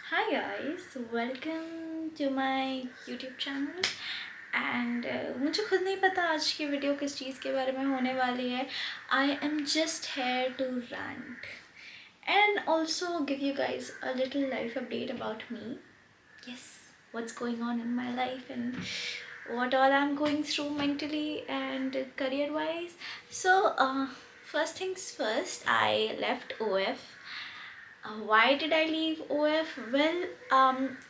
Hi guys, welcome to my YouTube channel and मुझे खुद नहीं पता आज की वीडियो किस चीज़ के बारे में होने वाली है. I am just here to rant and also give you guys a little life update about me. Yes, what's going on in my life and what all I'm going through mentally and career wise. So first things first, I left OF. Why did I leave O F well,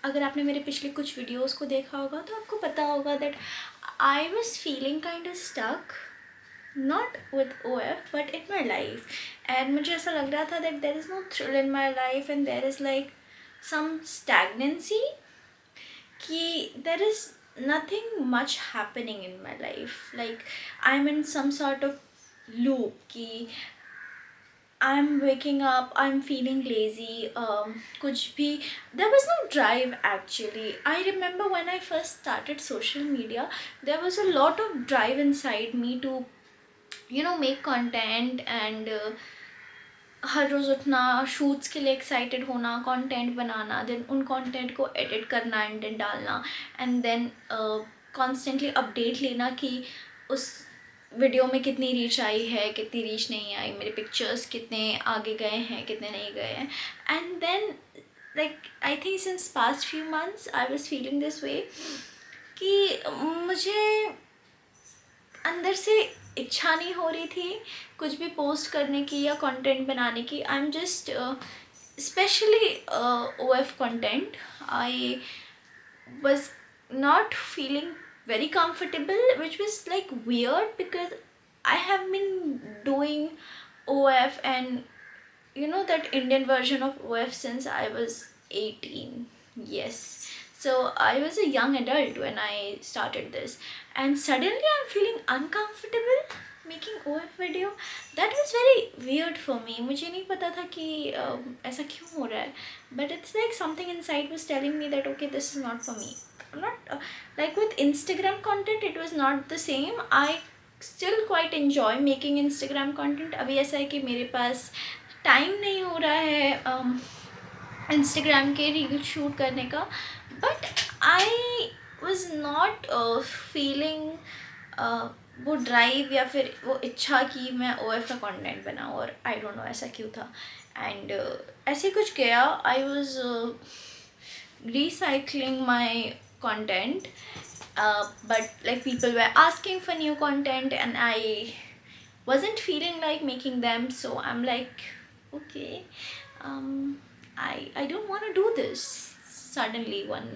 अगर आपने मेरे पिछले कुछ videos को देखा होगा तो आपको पता होगा that I was feeling kind of stuck not with O F but in my life. And मुझे ऐसा लग रहा था that there is no thrill in my life and there is like some stagnancy कि there is nothing much happening in my life. Like I'm in some sort of loop कि I'm waking up, I'm feeling lazy, कुछ भी. There was no drive actually. I remember when I first started social media, there was a lot of drive inside me to, make content and हर रोज़ उठना, shoots के लिए excited होना, content बनाना, then उन content को edit करना and then डालना and then constantly update लेना कि उस वीडियो में कितनी रीच आई है, कितनी रीच नहीं आई, मेरे पिक्चर्स कितने आगे गए हैं, कितने नहीं गए हैं. And then like I think since past few months I was feeling this way कि मुझे अंदर से इच्छा नहीं हो रही थी कुछ भी पोस्ट करने की या कंटेंट बनाने की. I am just specially O F content. I was not feeling very comfortable, which was like weird because I have been doing OF and that Indian version of OF since I was 18. Yes, so I was a young adult when I started this, and suddenly I'm feeling uncomfortable making OF video. That was very weird for me. मुझे नहीं पता था कि ऐसा क्यों हो रहा है, but it's like something inside was telling me that okay, this is not for me. Not like with Instagram content it was not the same. I still quite enjoy making Instagram content. अभी ऐसा है कि मेरे पास time नहीं हो रहा है Instagram के रील शूट करने का, but I was not feeling वो ड्राइव या फिर वो इच्छा कि मैं ओ एफ का कंटेंट बनाऊँ, और आई डोंट नो ऐसा क्यों था. एंड ऐसे कुछ गया. I was recycling my content, but like people were asking for new content and I wasn't feeling like making them, so I'm like okay, I don't want to do this suddenly one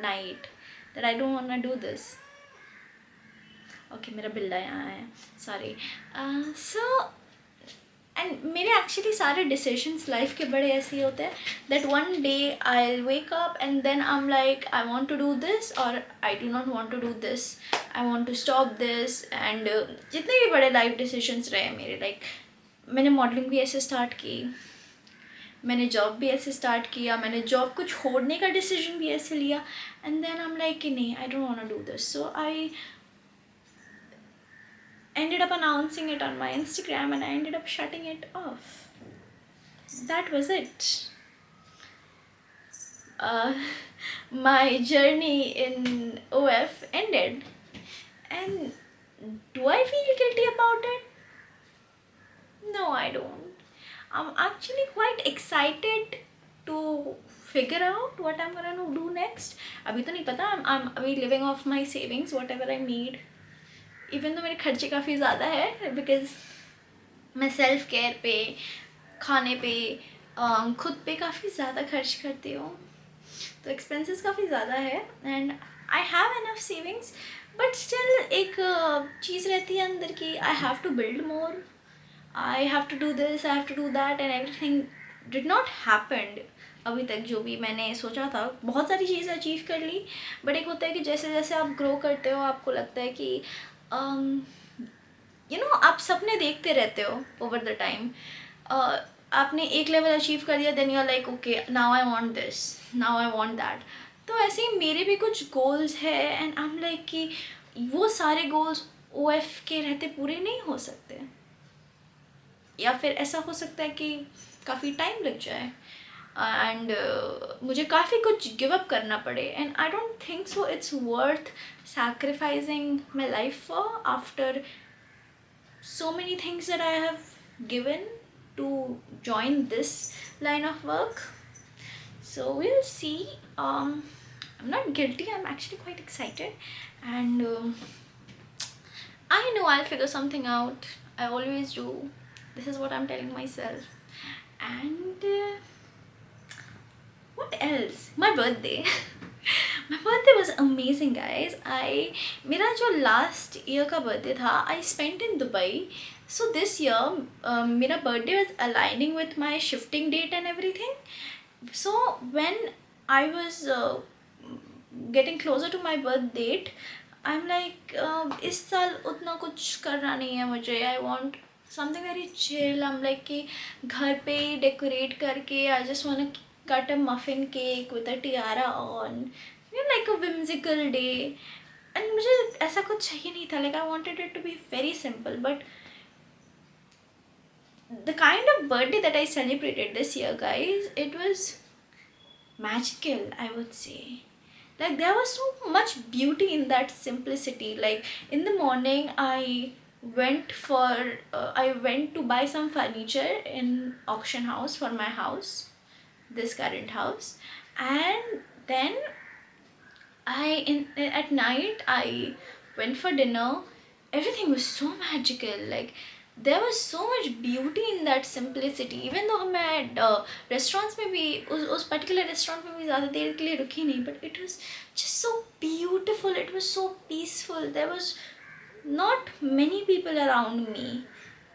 night, that I don't want to do this. Okay, मेरा बिल्ला यहाँ है, sorry. So and मेरे actually सारे decisions life के बड़े ऐसे ही होते हैं that one day I wake up and then I am like I want to do this और I do not want to do this, I want to stop this. And जितने भी बड़े लाइफ डिसीजंस रहे मेरे, like मैंने modelling भी ऐसे start की, मैंने जॉब भी ऐसे स्टार्ट किया, मैंने जॉब को छोड़ने का डिसीजन भी ऐसे लिया, and then I am like कि नहीं, I don't want to do this. So I ended up announcing it on my Instagram and I ended up shutting it off. That was it. Uh, my journey in OF ended, and do I feel guilty about it? No, I don't. I'm actually quite excited to figure out what I'm gonna do next. अभी तो नहीं पता. I'm अभी living off my savings, whatever I need. Even तो मेरे खर्चे काफ़ी ज़्यादा है बिकॉज़ मैं सेल्फ केयर पे, खाने पे, खुद पे काफ़ी ज़्यादा खर्च करती हूँ, तो एक्सपेंसेस काफ़ी ज़्यादा है. And I have enough savings, but still एक चीज़ रहती है अंदर की I have to build more, I have to do this, I have to do that, and everything did not happened अभी तक. जो भी मैंने सोचा था, बहुत सारी चीज़ें अचीव कर ली, बट एक होता है कि जैसे जैसे आप ग्रो करते हो आपको लगता है कि आप सपने देखते रहते हो ओवर द टाइम. आपने एक लेवल अचीव कर दिया, then you are like okay, now I want this, now I want that. तो ऐसे ही मेरे भी कुछ गोल्स है एंड आई एम लाइक कि वो सारे गोल्स ओ एफ के रहते पूरे नहीं हो सकते, या फिर ऐसा हो सकता है कि काफ़ी टाइम लग जाए. एंड मुझे काफ़ी कुछ गिव अप करना पड़े, and I don't think so it's worth sacrificing my life for after so many things that I have given to join this line of work. So we'll see. I'm not guilty, I'm actually quite excited, and I know I'll figure something out. I always do. This is what I'm telling myself. And what else? My birthday. My birthday was amazing, guys. मेरा जो last year का birthday था, I spent in Dubai. So this year, मेरा birthday was aligning with my shifting date and everything. So when I was getting closer to my birth date, I'm like, इस साल उतना कुछ करना नहीं है मुझे. I want something very chill. I'm like कि घर पे ही decorate करके I just wanna cut a muffin cake with a tiara on. You know, like a whimsical day. And मुझे ऐसा कुछ चाहिए नहीं था. Like I wanted it to be very simple. But the kind of birthday that I celebrated this year, guys, it was magical, I would say. Like there was so much beauty in that simplicity. Like in the morning I went to buy some furniture in auction house for my house, this current house, and then at night I went for dinner. Everything was so magical. Like there was so much beauty in that simplicity. Even though मैं restaurants में भी उस particular restaurant में भी ज़्यादा देर के लिए रुकी नहीं, but it was just so beautiful. It was so peaceful. There was not many people around me,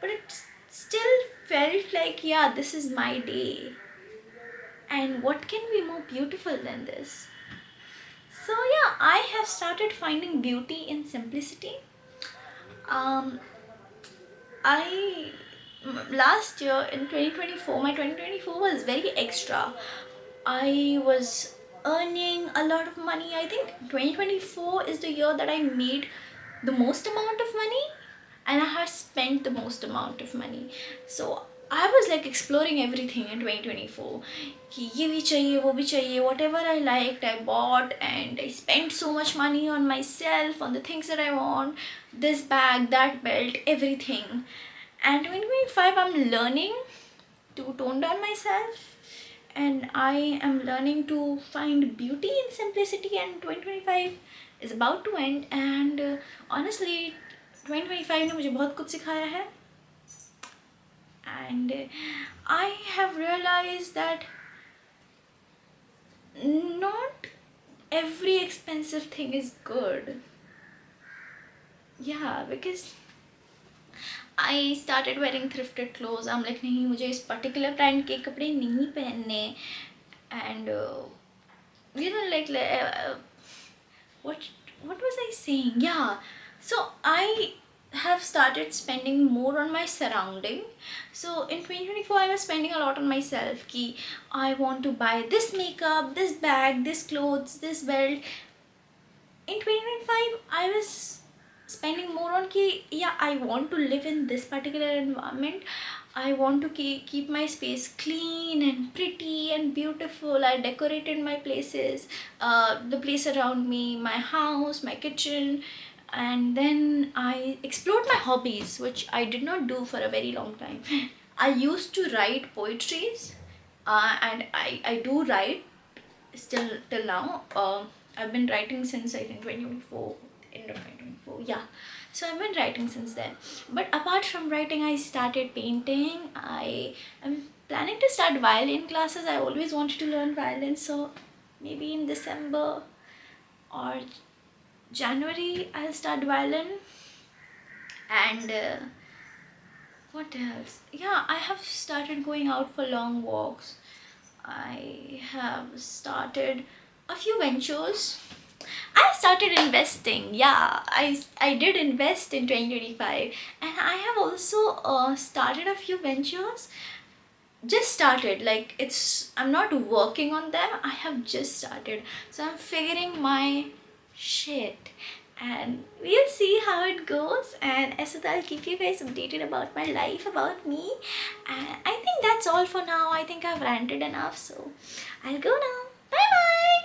but it still felt like, yeah, this is my day. And what can be more beautiful than this? So yeah, I have started finding beauty in simplicity. I last year in 2024, my 2024 was very extra. I was earning a lot of money. I think 2024 is the year that I made the most amount of money, and I have spent the most amount of money. So I was like exploring everything in 2024. कि ये भी चाहिए, वो भी चाहिए. Whatever I liked, I bought, and I spent so much money on myself, on the things that I want. This bag, that belt, everything. And 2025, I'm learning to tone down myself, and I am learning to find beauty in simplicity. And 2025 is about to end, and honestly 2025 ने मुझे बहुत कुछ सिखाया है. And I have realized that not every expensive thing is good. Yeah, because I started wearing thrifted clothes. I'm like, नहीं, मुझे इस particular brand के कपड़े नहीं पहनने. And you know, like what was I saying? Yeah, so I have started spending more on my surrounding. So in 2024 I was spending a lot on myself. Ki I want to buy this makeup, this bag, this clothes, this belt. In 2025 I was spending more on ki, yeah, I want to live in this particular environment. I want to keep my space clean and pretty and beautiful. I decorated my places, the place around me, my house, my kitchen. And then I explored my hobbies, which I did not do for a very long time. I used to write poetries, and I do write still till now. I've been writing since I think 2024, end of 2024. Yeah, so I've been writing since then. But apart from writing, I started painting. I am planning to start violin classes. I always wanted to learn violin, so maybe in December or January I'll start violin. And what else? Yeah, I have started going out for long walks. I have started a few ventures. I started investing. Yeah, I did invest in 2025, and I have also started a few ventures. Just started, like I'm not working on them. I have just started, so I'm figuring my shit. and we'll see how it goes. And as well, I'll keep you guys updated about my life, about me. And I think that's all for now. I think I've ranted enough, so I'll go now.